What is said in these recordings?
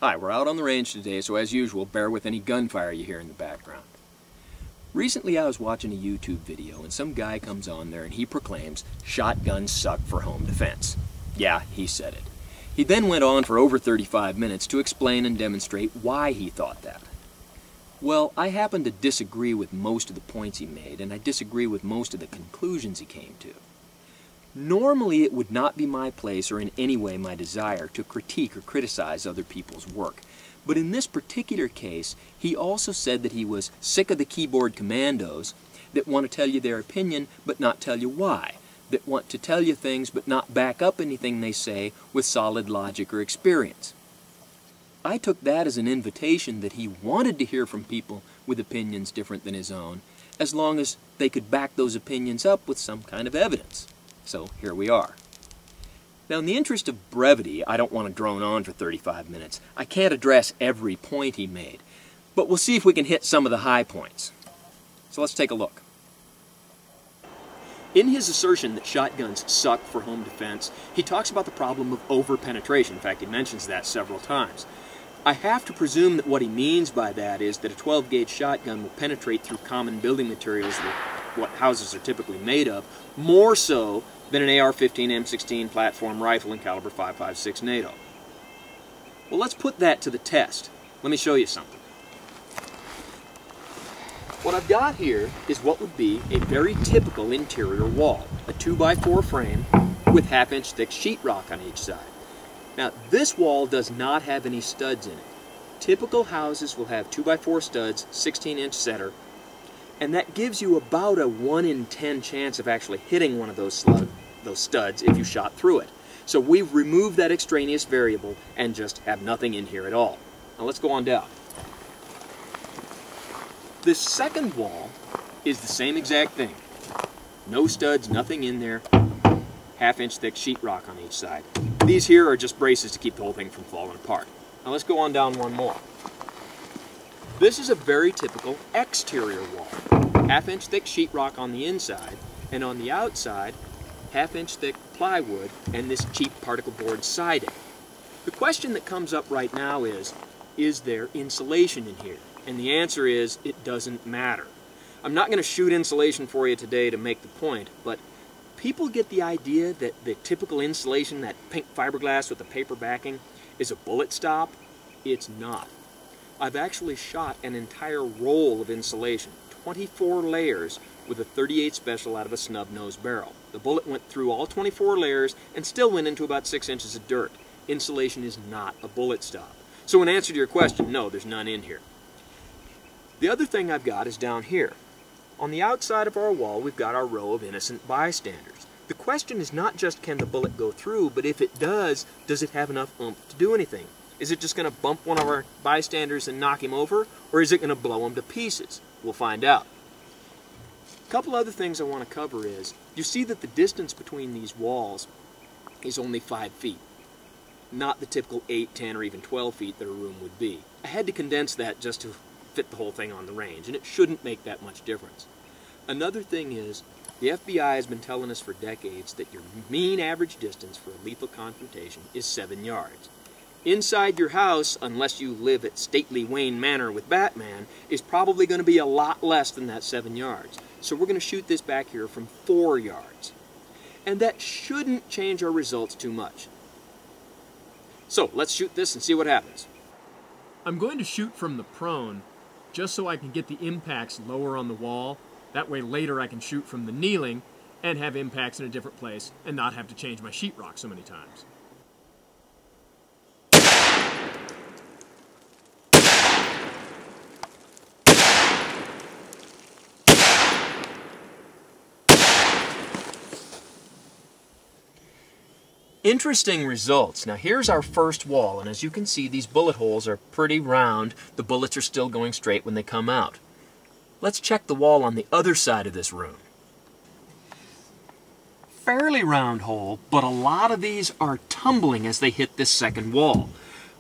Hi, we're out on the range today, so as usual, bear with any gunfire you hear in the background. Recently I was watching a YouTube video and some guy comes on there and he proclaims, "Shotguns suck for home defense." Yeah, he said it. He then went on for over 35 minutes to explain and demonstrate why he thought that. Well, I happen to disagree with most of the points he made, and I disagree with most of the conclusions he came to. Normally it would not be my place or in any way my desire to critique or criticize other people's work. But in this particular case, he also said that he was sick of the keyboard commandos that want to tell you their opinion but not tell you why, that want to tell you things but not back up anything they say with solid logic or experience. I took that as an invitation that he wanted to hear from people with opinions different than his own, as long as they could back those opinions up with some kind of evidence. So here we are. Now, in the interest of brevity, I don't want to drone on for 35 minutes. I can't address every point he made, but we'll see if we can hit some of the high points. So let's take a look. In his assertion that shotguns suck for home defense, he talks about the problem of over-penetration. In fact, he mentions that several times. I have to presume that what he means by that is that a 12-gauge shotgun will penetrate through common building materials that what houses are typically made of, more so than an AR-15 M16 platform rifle in caliber 5.56 NATO. Well, let's put that to the test. Let me show you something. What I've got here is what would be a very typical interior wall, a 2x4 frame with half-inch thick sheetrock on each side. Now, this wall does not have any studs in it. Typical houses will have 2x4 studs, 16-inch center, and that gives you about a 1 in 10 chance of actually hitting one of those studs if you shot through it. So we've removed that extraneous variable and just have nothing in here at all. Now let's go on down. This second wall is the same exact thing. No studs, nothing in there, half-inch thick sheetrock on each side. These here are just braces to keep the whole thing from falling apart. Now let's go on down one more. This is a very typical exterior wall. Half-inch thick sheetrock on the inside, and on the outside, half-inch thick plywood and this cheap particle board siding. The question that comes up right now is there insulation in here? And the answer is, it doesn't matter. I'm not going to shoot insulation for you today to make the point, but people get the idea that the typical insulation, that pink fiberglass with the paper backing, is a bullet stop. It's not. I've actually shot an entire roll of insulation, 24 layers, with a .38 special out of a snub-nosed barrel. The bullet went through all 24 layers and still went into about 6 inches of dirt. Insulation is not a bullet stop. So in answer to your question, no, there's none in here. The other thing I've got is down here. On the outside of our wall, we've got our row of innocent bystanders. The question is not just can the bullet go through, but if it does it have enough oomph to do anything? Is it just going to bump one of our bystanders and knock him over, or is it going to blow him to pieces? We'll find out. A couple other things I want to cover is, you see that the distance between these walls is only 5 feet, not the typical 8, 10, or even 12 feet that a room would be. I had to condense that just to fit the whole thing on the range, and it shouldn't make that much difference. Another thing is, the FBI has been telling us for decades that your mean average distance for a lethal confrontation is 7 yards. Inside your house, unless you live at stately Wayne Manor with Batman, is probably going to be a lot less than that 7 yards. So we're going to shoot this back here from 4 yards. And that shouldn't change our results too much. So let's shoot this and see what happens. I'm going to shoot from the prone, just so I can get the impacts lower on the wall. That way later I can shoot from the kneeling and have impacts in a different place and not have to change my sheetrock so many times. Interesting results. Now here's our first wall, and as you can see, these bullet holes are pretty round. The bullets are still going straight when they come out. Let's check the wall on the other side of this room. Fairly round hole, but a lot of these are tumbling as they hit this second wall.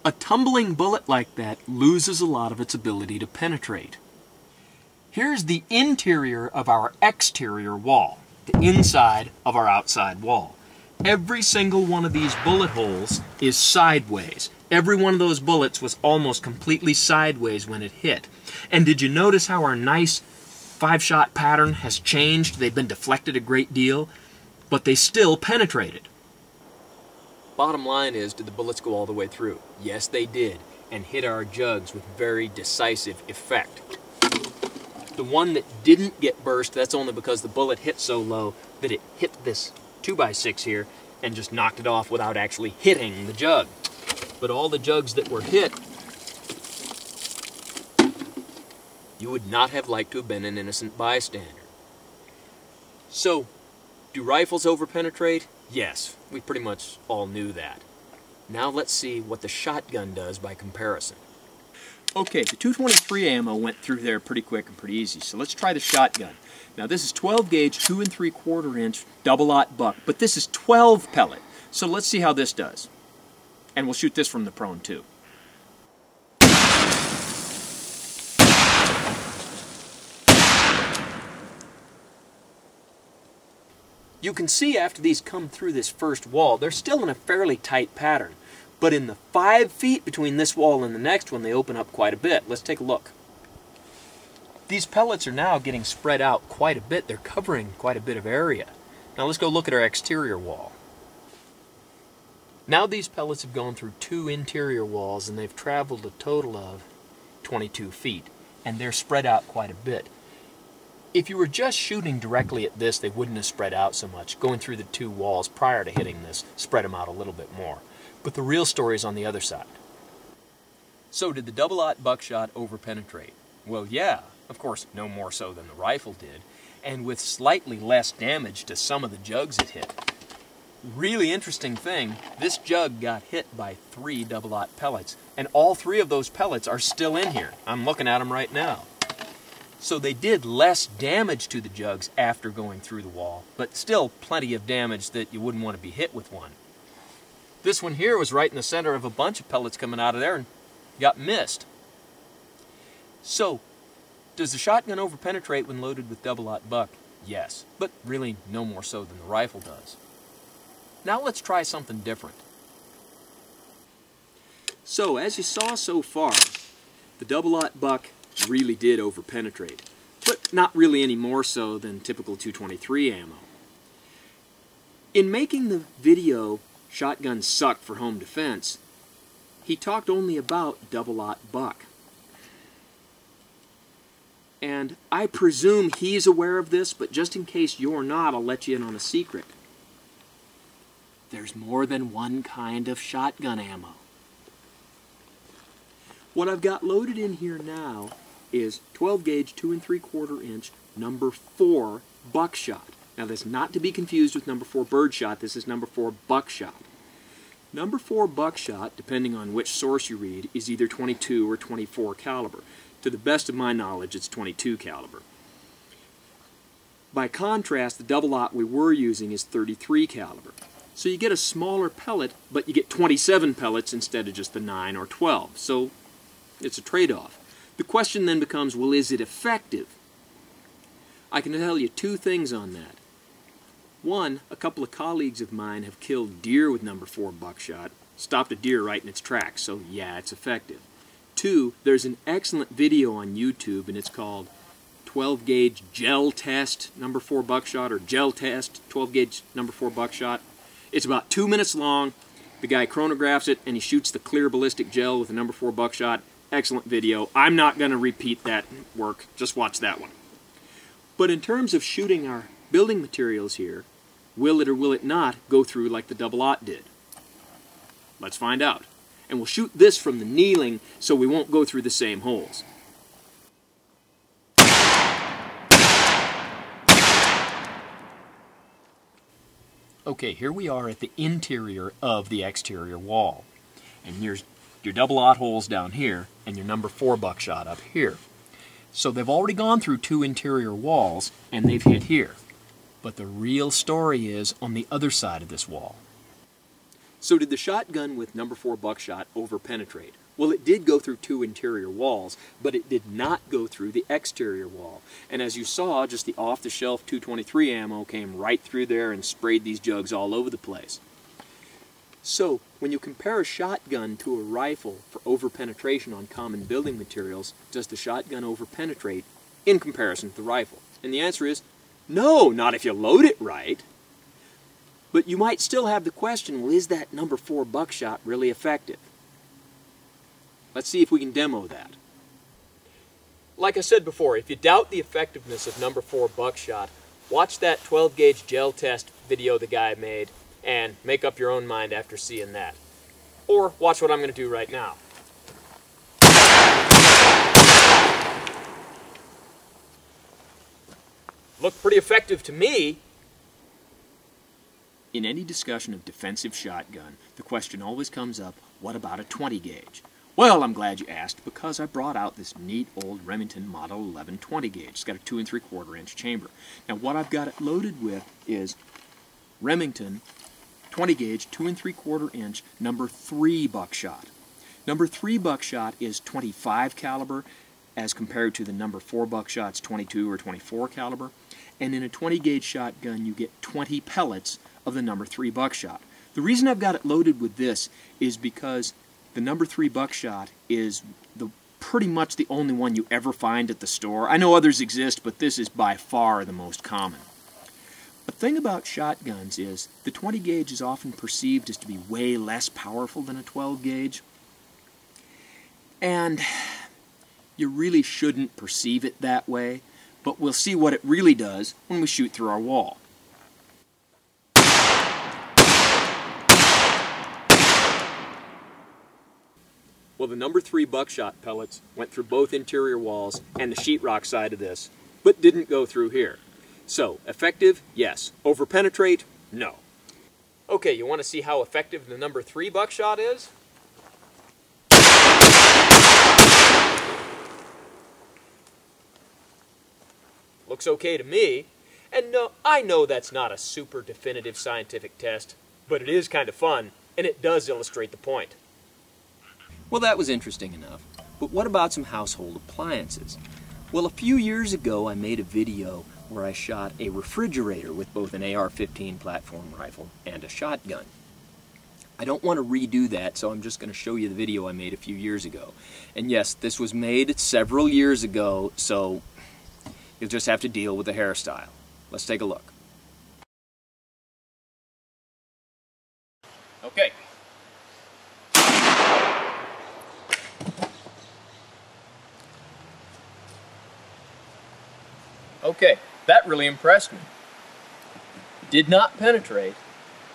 A tumbling bullet like that loses a lot of its ability to penetrate. Here's the interior of our exterior wall, the inside of our outside wall. Every single one of these bullet holes is sideways. Every one of those bullets was almost completely sideways when it hit. And did you notice how our nice 5-shot pattern has changed? They've been deflected a great deal, but they still penetrated. Bottom line is, did the bullets go all the way through? Yes, they did, and hit our jugs with very decisive effect. The one that didn't get burst, that's only because the bullet hit so low that it hit this 2x6 here and just knocked it off without actually hitting the jug. But all the jugs that were hit, you would not have liked to have been an innocent bystander. So, do rifles overpenetrate? Yes, we pretty much all knew that. Now let's see what the shotgun does by comparison. Okay, the 223 ammo went through there pretty quick and pretty easy, so let's try the shotgun. Now this is 12 gauge, 2 3/4 inch, double-aught buck, but this is 12 pellet, so let's see how this does. And we'll shoot this from the prone too. You can see after these come through this first wall, they're still in a fairly tight pattern. But in the 5 feet between this wall and the next one, they open up quite a bit. Let's take a look. These pellets are now getting spread out quite a bit. They're covering quite a bit of area. Now let's go look at our exterior wall. Now these pellets have gone through 2 interior walls and they've traveled a total of 22 feet. And they're spread out quite a bit. If you were just shooting directly at this, they wouldn't have spread out so much. Going through the 2 walls prior to hitting this spread them out a little bit more. But the real story is on the other side. So did the double-aught buckshot overpenetrate? Well, yeah, of course, no more so than the rifle did, and with slightly less damage to some of the jugs it hit. Really interesting thing, this jug got hit by 3 double-aught pellets, and all 3 of those pellets are still in here. I'm looking at them right now. So they did less damage to the jugs after going through the wall, but still plenty of damage that you wouldn't want to be hit with one. This one here was right in the center of a bunch of pellets coming out of there and got missed. So, does the shotgun overpenetrate when loaded with double-aught buck? Yes, but really no more so than the rifle does. Now let's try something different. So, as you saw so far, the double-aught buck really did overpenetrate, but not really any more so than typical 223 ammo. In making the video Shotguns Suck for Home Defense, he talked only about double-aught buck. And I presume he's aware of this, but just in case you're not, I'll let you in on a secret. There's more than one kind of shotgun ammo. What I've got loaded in here now is 12 gauge, 2 3/4 inch, number 4 buckshot. Now that's not to be confused with number 4 birdshot, this is number 4 buckshot. Number 4 buckshot, depending on which source you read, is either 22 or 24 caliber. To the best of my knowledge, it's 22 caliber. By contrast, the double-aught we were using is 33 caliber. So you get a smaller pellet, but you get 27 pellets instead of just the 9 or 12. So it's a trade-off. The question then becomes, well, is it effective? I can tell you 2 things on that. One, a couple of colleagues of mine have killed deer with number 4 buckshot, stopped a deer right in its tracks, so yeah, it's effective. 2, there's an excellent video on YouTube, and it's called 12 gauge gel test number 4 buckshot, or gel test 12 gauge number 4 buckshot. It's about 2 minutes long. The guy chronographs it, and he shoots the clear ballistic gel with the number 4 buckshot. Excellent video. I'm not going to repeat that work. Just watch that one. But in terms of shooting our building materials here, will it or will it not go through like the double-aught did? Let's find out. And we'll shoot this from the kneeling so we won't go through the same holes. Okay, here we are at the interior of the exterior wall. And here's your double-aught holes down here and your number 4 buckshot up here. So they've already gone through 2 interior walls and they've hit here. But the real story is on the other side of this wall. So did the shotgun with number 4 buckshot overpenetrate? Well, it did go through 2 interior walls, but it did not go through the exterior wall. And as you saw, just the off-the-shelf 223 ammo came right through there and sprayed these jugs all over the place. So, when when you compare a shotgun to a rifle for over-penetration on common building materials, does the shotgun over-penetrate in comparison to the rifle? And the answer is, no, not if you load it right. But you might still have the question, well, is that number 4 buckshot really effective? Let's see if we can demo that. Like I said before, if you doubt the effectiveness of number 4 buckshot, watch that 12-gauge gel test video the guy made and make up your own mind after seeing that. Or watch what I'm going to do right now. Looked pretty effective to me. In any discussion of defensive shotgun, the question always comes up, what about a 20-gauge? Well, I'm glad you asked, because I brought out this neat old Remington Model 11 20-gauge. It's got a 2 3/4 inch chamber. Now, what I've got it loaded with is Remington 20-gauge, 2 3/4 inch, number 3 buckshot. Number 3 buckshot is 25 caliber, as compared to the number 4 buckshot's 22 or 24 caliber. And in a 20-gauge shotgun, you get 20 pellets of the number 3 buckshot. The reason I've got it loaded with this is because the number 3 buckshot is pretty much the only one you ever find at the store. I know others exist, but this is by far the most common. The thing about shotguns is the 20 gauge is often perceived as to be way less powerful than a 12 gauge. And you really shouldn't perceive it that way, but we'll see what it really does when we shoot through our wall. Well, the number 3 buckshot pellets went through both interior walls and the sheetrock side of this, but didn't go through here. So, effective? Yes. Over-penetrate? No. Okay, you want to see how effective the number 3 buckshot is? Looks okay to me. And no, I know that's not a super definitive scientific test, but it is kind of fun, and it does illustrate the point. Well, that was interesting enough, but what about some household appliances? Well, a few years ago I made a video where I shot a refrigerator with both an AR-15 platform rifle and a shotgun. I don't want to redo that, so I'm just going to show you the video I made a few years ago. And yes, this was made several years ago, so you'll just have to deal with the hairstyle. Let's take a look. Okay. Okay, that really impressed me. Did not penetrate,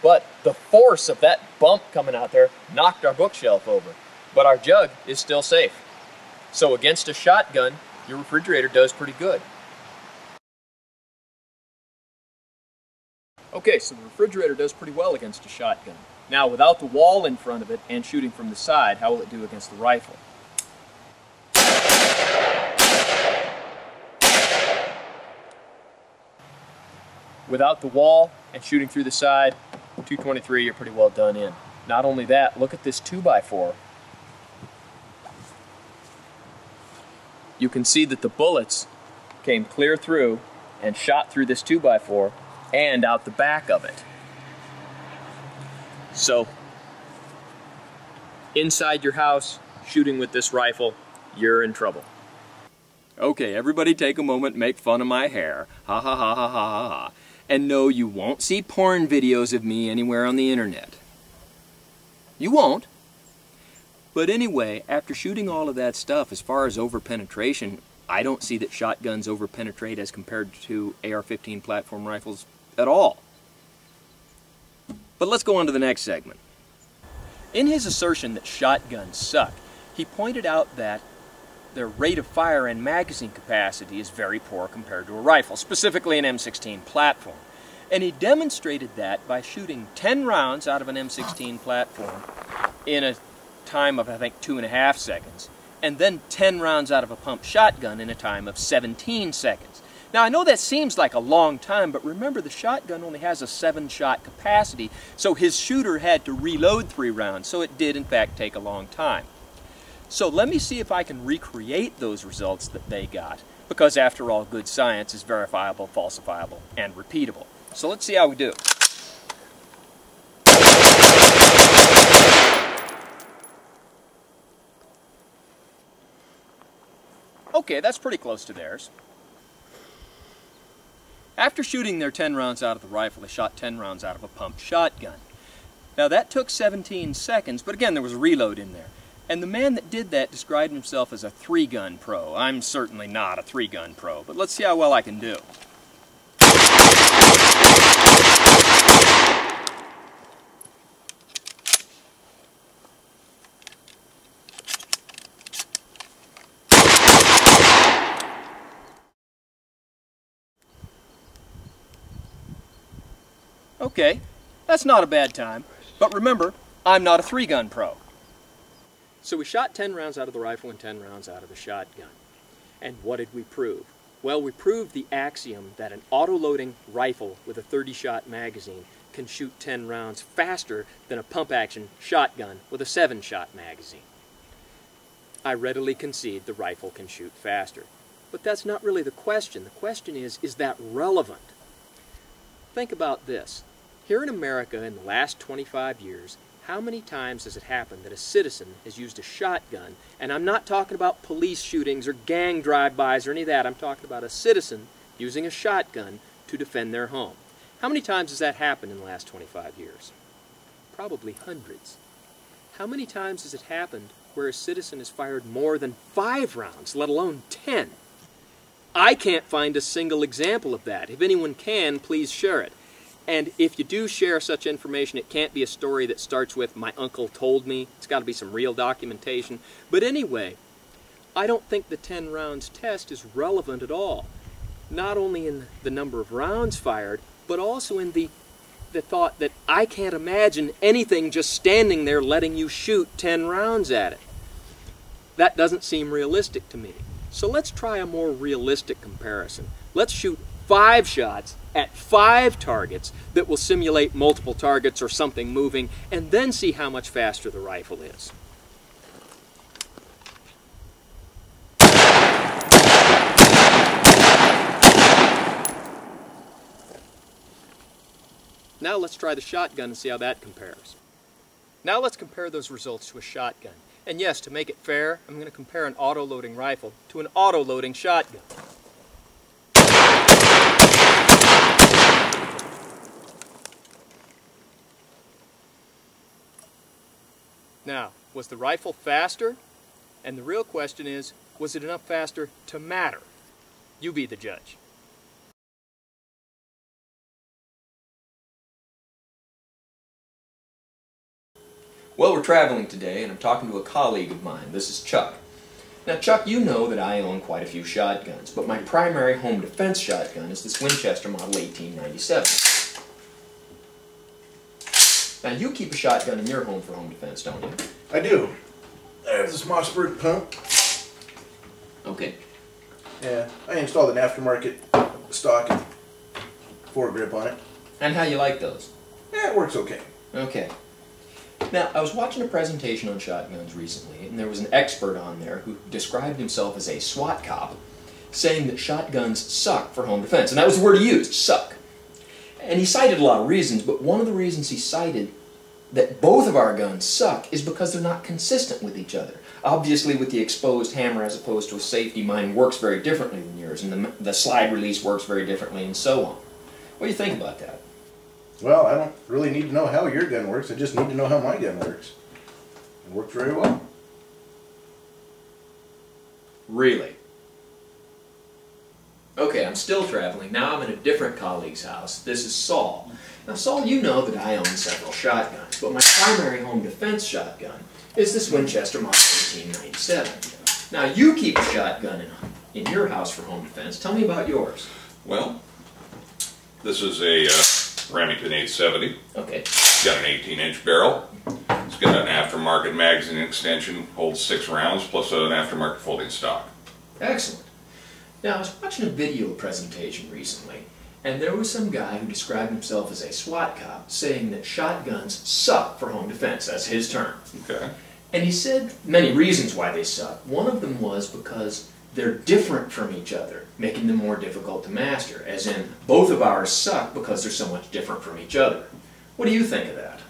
but the force of that bump coming out there knocked our bookshelf over. But our jug is still safe. So against a shotgun, your refrigerator does pretty good. Okay, so the refrigerator does pretty well against a shotgun. Now, without the wall in front of it and shooting from the side, how will it do against the rifle? Without the wall and shooting through the side, 223, you're pretty well done in. Not only that, look at this 2x4. You can see that the bullets came clear through and shot through this 2x4 and out the back of it. So, inside your house, shooting with this rifle, you're in trouble. Okay, everybody take a moment and make fun of my hair. Ha ha ha ha ha ha ha. And no, you won't see porn videos of me anywhere on the internet. You won't. But anyway, after shooting all of that stuff, as far as over-penetration, I don't see that shotguns over-penetrate as compared to AR-15 platform rifles at all. But let's go on to the next segment. In his assertion that shotguns suck, he pointed out that their rate of fire and magazine capacity is very poor compared to a rifle, specifically an M16 platform. And he demonstrated that by shooting 10 rounds out of an M16 platform in a time of, I think, 2.5 seconds, and then 10 rounds out of a pump shotgun in a time of 17 seconds. Now, I know that seems like a long time, but remember the shotgun only has a 7-shot capacity, so his shooter had to reload 3 rounds, so it did, in fact, take a long time. So let me see if I can recreate those results that they got, because after all, good science is verifiable, falsifiable, and repeatable. So let's see how we do. Okay, that's pretty close to theirs. After shooting their 10 rounds out of the rifle, they shot 10 rounds out of a pumped shotgun. Now that took 17 seconds, but again there was a reload in there. And the man that did that described himself as a 3-gun pro. I'm certainly not a 3-gun pro, but let's see how well I can do. Okay, that's not a bad time, but remember, I'm not a 3-gun pro. So we shot 10 rounds out of the rifle and 10 rounds out of the shotgun. And what did we prove? Well, we proved the axiom that an auto-loading rifle with a 30-shot magazine can shoot 10 rounds faster than a pump-action shotgun with a 7-shot magazine. I readily concede the rifle can shoot faster. But that's not really the question. The question is that relevant? Think about this. Here in America in the last 25 years, how many times has it happened that a citizen has used a shotgun, and I'm not talking about police shootings or gang drive-bys or any of that, I'm talking about a citizen using a shotgun to defend their home. How many times has that happened in the last 25 years? Probably hundreds. How many times has it happened where a citizen has fired more than 5 rounds, let alone 10? I can't find a single example of that. If anyone can, please share it. And if you do share such information, it can't be a story that starts with, "my uncle told me." It's got to be some real documentation. But anyway, I don't think the 10 rounds test is relevant at all. Not only in the number of rounds fired, but also in the thought that I can't imagine anything just standing there letting you shoot 10 rounds at it. That doesn't seem realistic to me. So let's try a more realistic comparison. Let's shoot 5 shots at 5 targets that will simulate multiple targets or something moving, and then see how much faster the rifle is. Now let's try the shotgun and see how that compares. Now let's compare those results to a shotgun. And yes, to make it fair, I'm going to compare an auto-loading rifle to an auto-loading shotgun. Now, was the rifle faster? And the real question is, was it enough faster to matter? You be the judge. Well, we're traveling today, and I'm talking to a colleague of mine. This is Chuck. Now, Chuck, you know that I own quite a few shotguns, but my primary home defense shotgun is this Winchester Model 1897. Now, you keep a shotgun in your home for home defense, don't you? I do. There's this Mossberg pump. Okay. Yeah, I installed an aftermarket stock and foregrip on it. And how you like those? Yeah, it works okay. Okay. Now, I was watching a presentation on shotguns recently, and there was an expert on there who described himself as a SWAT cop, saying that shotguns suck for home defense. And that was the word he used, suck. And he cited a lot of reasons, but one of the reasons he cited that both of our guns suck is because they're not consistent with each other. Obviously, with the exposed hammer as opposed to a safety, mine works very differently than yours, and the slide release works very differently, and so on. What do you think about that? Well, I don't really need to know how your gun works. I just need to know how my gun works. It works very well. Really? Okay, I'm still traveling. Now I'm in a different colleague's house. This is Saul. Now, Saul, you know that I own several shotguns, but my primary home defense shotgun is this Winchester Model 1897. Now, you keep a shotgun in your house for home defense. Tell me about yours. Well, this is a Remington 870. Okay. It's got an 18-inch barrel. It's got an aftermarket magazine extension, holds 6 rounds, plus an aftermarket folding stock. Excellent. Now, I was watching a video presentation recently, and there was some guy who described himself as a SWAT cop, saying that shotguns suck for home defense. That's his term. Okay. And he said many reasons why they suck. One of them was because they're different from each other, making them more difficult to master, as in both of ours suck because they're so much different from each other. What do you think of that?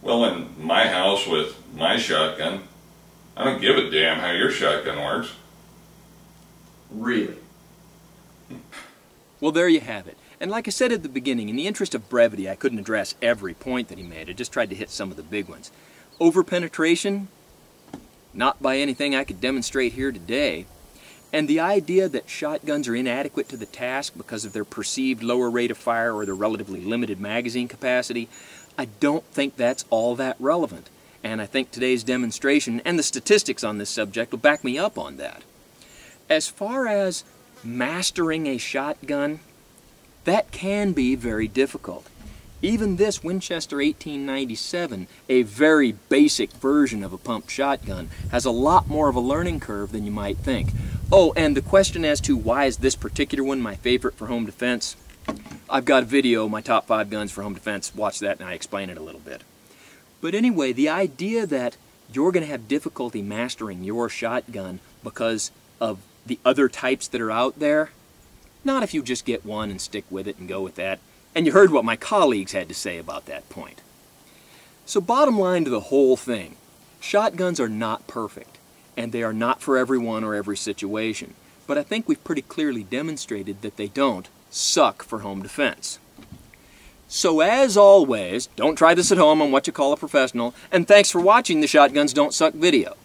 Well, in my house with my shotgun, I don't give a damn how your shotgun works. Really? Well, there you have it. And like I said at the beginning, in the interest of brevity, I couldn't address every point that he made. I just tried to hit some of the big ones. Overpenetration? Not by anything I could demonstrate here today. And the idea that shotguns are inadequate to the task because of their perceived lower rate of fire or their relatively limited magazine capacity, I don't think that's all that relevant. And I think today's demonstration and the statistics on this subject will back me up on that. As far as mastering a shotgun, that can be very difficult. Even this Winchester 1897, a very basic version of a pumped shotgun, has a lot more of a learning curve than you might think. Oh, and the question as to why is this particular one my favorite for home defense? I've got a video, my top 5 guns for home defense. Watch that and I explain it a little bit. But anyway, the idea that you're going to have difficulty mastering your shotgun because of the other types that are out there, not if you just get one and stick with it and go with that. And you heard what my colleagues had to say about that point. So bottom line to the whole thing, shotguns are not perfect, and they are not for everyone or every situation. But I think we've pretty clearly demonstrated that they don't suck for home defense. So as always, don't try this at home on What You Call a Professional, and thanks for watching the Shotguns Don't Suck video.